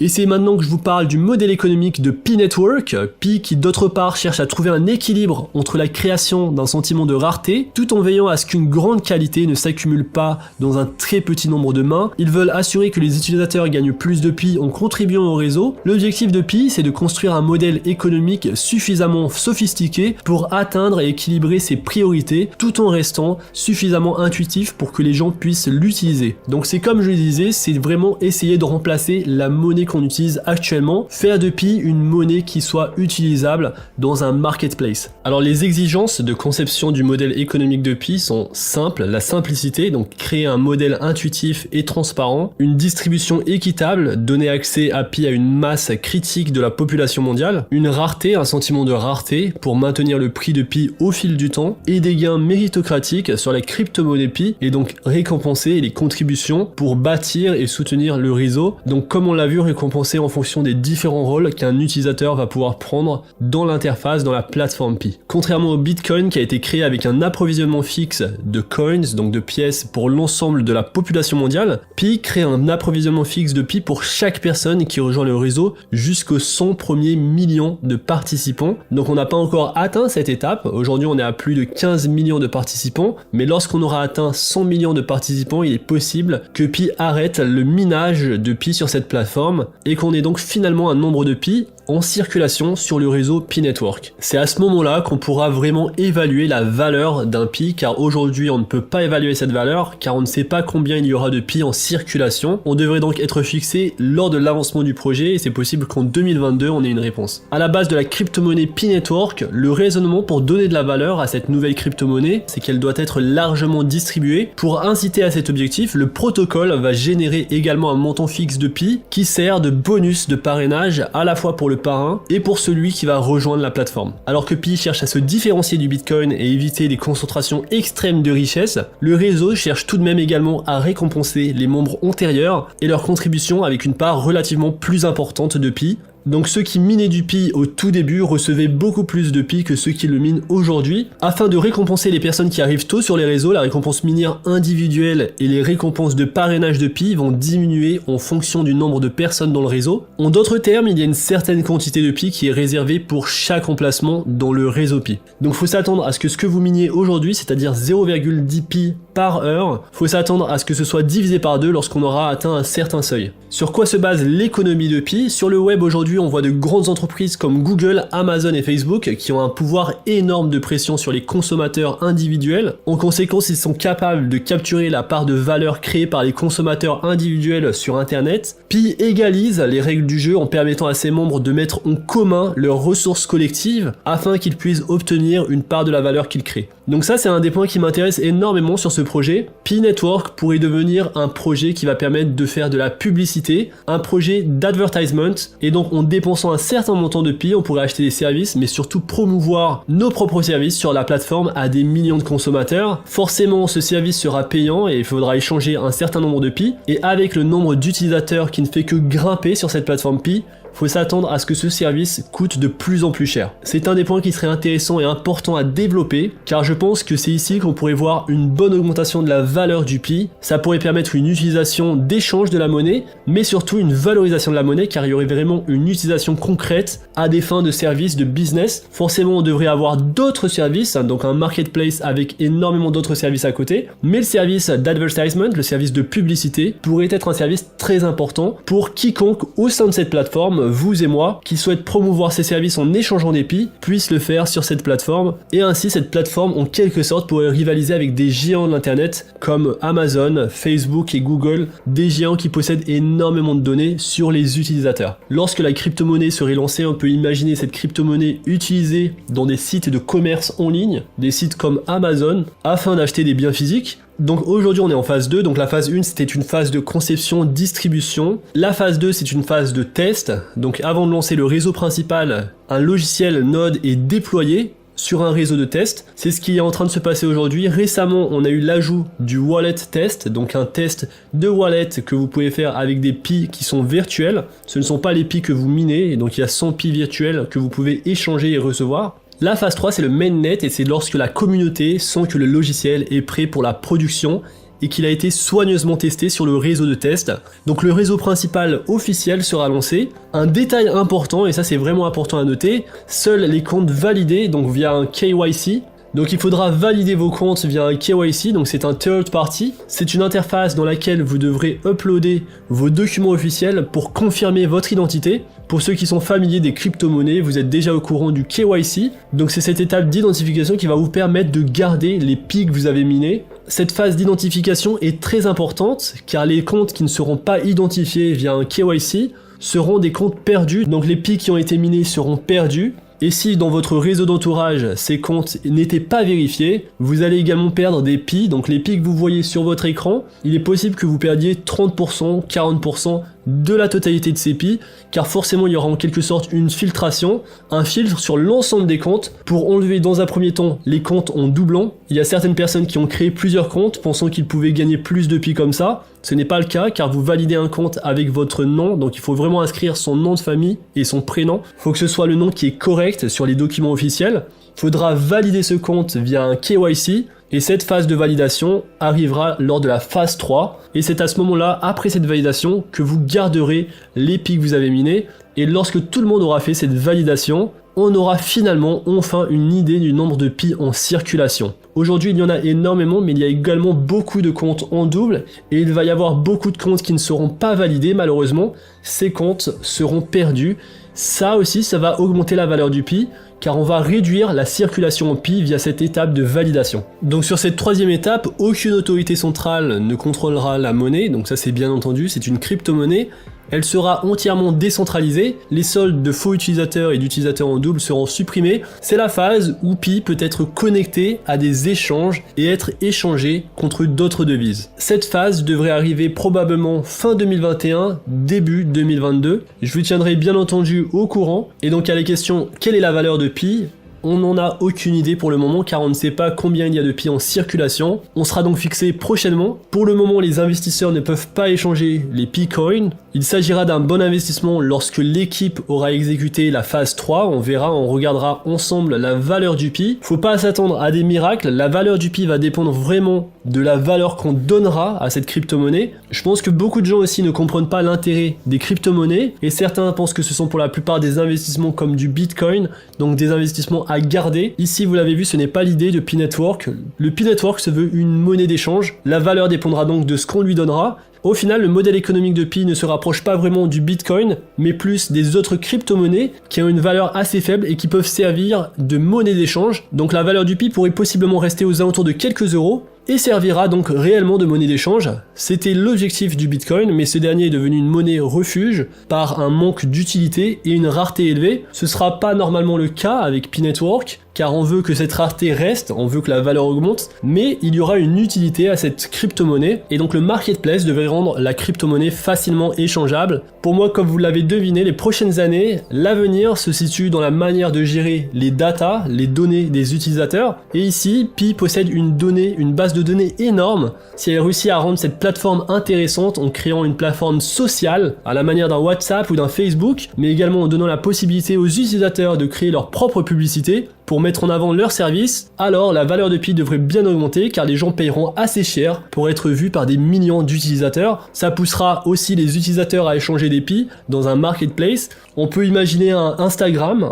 Et c'est maintenant que je vous parle du modèle économique de Pi Network, Pi qui d'autre part cherche à trouver un équilibre entre la création d'un sentiment de rareté, tout en veillant à ce qu'une grande qualité ne s'accumule pas dans un très petit nombre de mains. Ils veulent assurer que les utilisateurs gagnent plus de Pi en contribuant au réseau. L'objectif de Pi, c'est de construire un modèle économique suffisamment sophistiqué pour atteindre et équilibrer ses priorités, tout en restant suffisamment intuitif pour que les gens puissent l'utiliser. Donc c'est comme je le disais, c'est vraiment essayer de remplacer la monnaie qu'on utilise actuellement, faire de Pi une monnaie qui soit utilisable dans un marketplace. Alors les exigences de conception du modèle économique de Pi sont simples, la simplicité, donc créer un modèle intuitif et transparent, une distribution équitable, donner accès à Pi à une masse critique de la population mondiale, une rareté, un sentiment de rareté pour maintenir le prix de Pi au fil du temps, et des gains méritocratiques sur la crypto-monnaie Pi, et donc récompenser les contributions pour bâtir et soutenir le réseau. Donc comme on l'a vu, récompenser en fonction des différents rôles qu'un utilisateur va pouvoir prendre dans l'interface, dans la plateforme Pi. Contrairement au Bitcoin qui a été créé avec un approvisionnement fixe de coins, donc de pièces pour l'ensemble de la population mondiale, Pi crée un approvisionnement fixe de Pi pour chaque personne qui rejoint le réseau jusqu'aux 100 premiers millions de participants. Donc on n'a pas encore atteint cette étape, aujourd'hui on est à plus de 15 millions de participants, mais lorsqu'on aura atteint 100 millions de participants, il est possible que Pi arrête le minage de Pi sur cette plateforme et qu'on ait donc finalement un nombre de Pi en circulation sur le réseau Pi Network. C'est à ce moment-là qu'on pourra vraiment évaluer la valeur d'un Pi, car aujourd'hui on ne peut pas évaluer cette valeur car on ne sait pas combien il y aura de Pi en circulation. On devrait donc être fixé lors de l'avancement du projet et c'est possible qu'en 2022 on ait une réponse. À la base de la crypto-monnaie Pi Network, le raisonnement pour donner de la valeur à cette nouvelle crypto-monnaie, c'est qu'elle doit être largement distribuée. Pour inciter à cet objectif, le protocole va générer également un montant fixe de Pi qui sert de bonus de parrainage à la fois pour le parrain et pour celui qui va rejoindre la plateforme. Alors que Pi cherche à se différencier du Bitcoin et éviter des concentrations extrêmes de richesse, le réseau cherche tout de même également à récompenser les membres antérieurs et leur contribution avec une part relativement plus importante de Pi. Donc ceux qui minaient du Pi au tout début recevaient beaucoup plus de Pi que ceux qui le minent aujourd'hui. Afin de récompenser les personnes qui arrivent tôt sur les réseaux, la récompense minière individuelle et les récompenses de parrainage de Pi vont diminuer en fonction du nombre de personnes dans le réseau. En d'autres termes, il y a une certaine quantité de Pi qui est réservée pour chaque emplacement dans le réseau Pi. Donc il faut s'attendre à ce que vous miniez aujourd'hui, c'est-à-dire 0,10 Pi par heure, faut s'attendre à ce que ce soit divisé par 2 lorsqu'on aura atteint un certain seuil. Sur quoi se base l'économie de Pi? Sur le web aujourd'hui, on voit de grandes entreprises comme Google, Amazon et Facebook qui ont un pouvoir énorme de pression sur les consommateurs individuels. En conséquence, ils sont capables de capturer la part de valeur créée par les consommateurs individuels sur Internet. Pi égalise les règles du jeu en permettant à ses membres de mettre en commun leurs ressources collectives afin qu'ils puissent obtenir une part de la valeur qu'ils créent. Donc ça, c'est un des points qui m'intéresse énormément sur ce projet. Pi Network pourrait devenir un projet qui va permettre de faire de la publicité, un projet d'advertisement, et donc en dépensant un certain montant de Pi, on pourrait acheter des services, mais surtout promouvoir nos propres services sur la plateforme à des millions de consommateurs. Forcément, ce service sera payant et il faudra échanger un certain nombre de Pi, et avec le nombre d'utilisateurs qui ne fait que grimper sur cette plateforme Pi, faut s'attendre à ce que ce service coûte de plus en plus cher. C'est un des points qui serait intéressant et important à développer, car je pense que c'est ici qu'on pourrait voir une bonne augmentation de la valeur du Pi. Ça pourrait permettre une utilisation d'échange de la monnaie, mais surtout une valorisation de la monnaie, car il y aurait vraiment une utilisation concrète à des fins de services de business. Forcément, on devrait avoir d'autres services, donc un marketplace avec énormément d'autres services à côté, mais le service d'advertisement, le service de publicité, pourrait être un service très important pour quiconque au sein de cette plateforme, vous et moi, qui souhaitent promouvoir ces services en échangeant des Pi, puissent le faire sur cette plateforme, et ainsi cette plateforme en quelque sorte pourrait rivaliser avec des géants de l'internet comme Amazon, Facebook et Google, des géants qui possèdent énormément de données sur les utilisateurs. Lorsque la crypto-monnaie serait lancée, on peut imaginer cette crypto-monnaie utilisée dans des sites de commerce en ligne, des sites comme Amazon, afin d'acheter des biens physiques. Donc aujourd'hui on est en phase 2, donc la phase 1 c'était une phase de conception-distribution, la phase 2 c'est une phase de test, donc avant de lancer le réseau principal, un logiciel Node est déployé sur un réseau de test. C'est ce qui est en train de se passer aujourd'hui. Récemment, on a eu l'ajout du wallet test, donc un test de wallet que vous pouvez faire avec des Pi qui sont virtuels. Ce ne sont pas les Pi que vous minez, et donc il y a 100 Pi virtuels que vous pouvez échanger et recevoir. La phase 3, c'est le mainnet, et c'est lorsque la communauté sent que le logiciel est prêt pour la production et qu'il a été soigneusement testé sur le réseau de test. Donc le réseau principal officiel sera lancé. Un détail important, et ça c'est vraiment important à noter, seuls les comptes validés, donc via un KYC, donc il faudra valider vos comptes via un KYC, donc c'est un third party. C'est une interface dans laquelle vous devrez uploader vos documents officiels pour confirmer votre identité. Pour ceux qui sont familiers des crypto-monnaies, vous êtes déjà au courant du KYC. Donc c'est cette étape d'identification qui va vous permettre de garder les PI que vous avez minés. Cette phase d'identification est très importante car les comptes qui ne seront pas identifiés via un KYC seront des comptes perdus. Donc les PI qui ont été minés seront perdus. Et si dans votre réseau d'entourage, ces comptes n'étaient pas vérifiés, vous allez également perdre des PI, donc les PI que vous voyez sur votre écran, il est possible que vous perdiez 30%, 40% de la totalité de ces PI, car forcément il y aura en quelque sorte une filtration, un filtre sur l'ensemble des comptes, pour enlever dans un premier temps les comptes en doublon. Il y a certaines personnes qui ont créé plusieurs comptes, pensant qu'ils pouvaient gagner plus de PI comme ça. Ce n'est pas le cas, car vous validez un compte avec votre nom, donc il faut vraiment inscrire son nom de famille et son prénom. Il faut que ce soit le nom qui est correct sur les documents officiels. Il faudra valider ce compte via un KYC, et cette phase de validation arrivera lors de la phase 3, et c'est à ce moment-là, après cette validation, que vous garderez les PI que vous avez minés, et lorsque tout le monde aura fait cette validation, on aura finalement enfin une idée du nombre de PI en circulation. Aujourd'hui, il y en a énormément, mais il y a également beaucoup de comptes en double, et il va y avoir beaucoup de comptes qui ne seront pas validés, malheureusement. Ces comptes seront perdus. Ça aussi, ça va augmenter la valeur du PI, car on va réduire la circulation en PI via cette étape de validation. Donc sur cette troisième étape, aucune autorité centrale ne contrôlera la monnaie, donc ça c'est bien entendu, c'est une crypto-monnaie. Elle sera entièrement décentralisée, les soldes de faux utilisateurs et d'utilisateurs en double seront supprimés. C'est la phase où Pi peut être connecté à des échanges et être échangé contre d'autres devises. Cette phase devrait arriver probablement fin 2021, début 2022. Je vous tiendrai bien entendu au courant. Et donc à la question, quelle est la valeur de Pi ? On n'en a aucune idée pour le moment car on ne sait pas combien il y a de Pi en circulation. On sera donc fixé prochainement. Pour le moment, les investisseurs ne peuvent pas échanger les Pi Coins. Il s'agira d'un bon investissement lorsque l'équipe aura exécuté la phase 3. On verra, on regardera ensemble la valeur du Pi. Faut pas s'attendre à des miracles. La valeur du Pi va dépendre vraiment de la valeur qu'on donnera à cette crypto-monnaie. Je pense que beaucoup de gens aussi ne comprennent pas l'intérêt des crypto-monnaies et certains pensent que ce sont pour la plupart des investissements comme du Bitcoin, donc des investissements à garder. Ici, vous l'avez vu, ce n'est pas l'idée de Pi Network. Le Pi Network se veut une monnaie d'échange. La valeur dépendra donc de ce qu'on lui donnera. Au final, le modèle économique de Pi ne se rapproche pas vraiment du Bitcoin, mais plus des autres crypto-monnaies qui ont une valeur assez faible et qui peuvent servir de monnaie d'échange. Donc la valeur du Pi pourrait possiblement rester aux alentours de quelques euros et servira donc réellement de monnaie d'échange. C'était l'objectif du Bitcoin, mais ce dernier est devenu une monnaie refuge par un manque d'utilité et une rareté élevée. Ce sera pas normalement le cas avec Pi Network, car on veut que cette rareté reste, on veut que la valeur augmente, mais il y aura une utilité à cette crypto-monnaie, et donc le marketplace devrait rendre la crypto-monnaie facilement échangeable. Pour moi, comme vous l'avez deviné, les prochaines années, l'avenir se situe dans la manière de gérer les data, les données des utilisateurs, et ici, Pi possède une base de données énorme. Si elle réussit à rendre cette plateforme intéressante en créant une plateforme sociale, à la manière d'un WhatsApp ou d'un Facebook, mais également en donnant la possibilité aux utilisateurs de créer leur propre publicité, pour mettre en avant leurs services, alors la valeur de Pi devrait bien augmenter car les gens payeront assez cher pour être vus par des millions d'utilisateurs. Ça poussera aussi les utilisateurs à échanger des Pi dans un marketplace. On peut imaginer un Instagram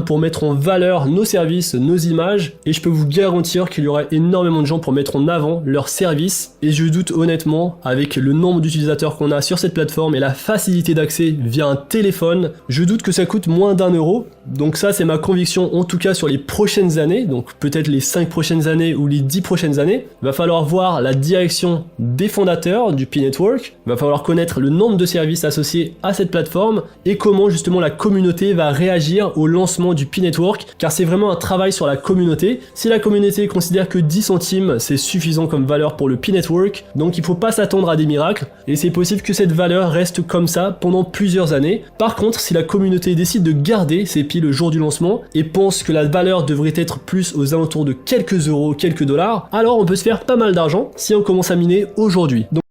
pour mettre en valeur nos services, nos images, et je peux vous garantir qu'il y aura énormément de gens pour mettre en avant leurs services, et je doute honnêtement, avec le nombre d'utilisateurs qu'on a sur cette plateforme et la facilité d'accès via un téléphone, je doute que ça coûte moins d'1 euro. Donc ça c'est ma conviction en tout cas sur les prochaines années, donc peut-être les 5 prochaines années ou les 10 prochaines années. Il va falloir voir la direction des fondateurs du Pi Network, il va falloir connaître le nombre de services associés à cette plateforme et comment justement la communauté va réagir au lancement du Pi Network, car c'est vraiment un travail sur la communauté. Si la communauté considère que 10 centimes c'est suffisant comme valeur pour le Pi Network, donc il faut pas s'attendre à des miracles et c'est possible que cette valeur reste comme ça pendant plusieurs années. Par contre, si la communauté décide de garder ces Pi le jour du lancement et pense que la valeur devrait être plus aux alentours de quelques euros, quelques dollars, alors on peut se faire pas mal d'argent si on commence à miner aujourd'hui. Donc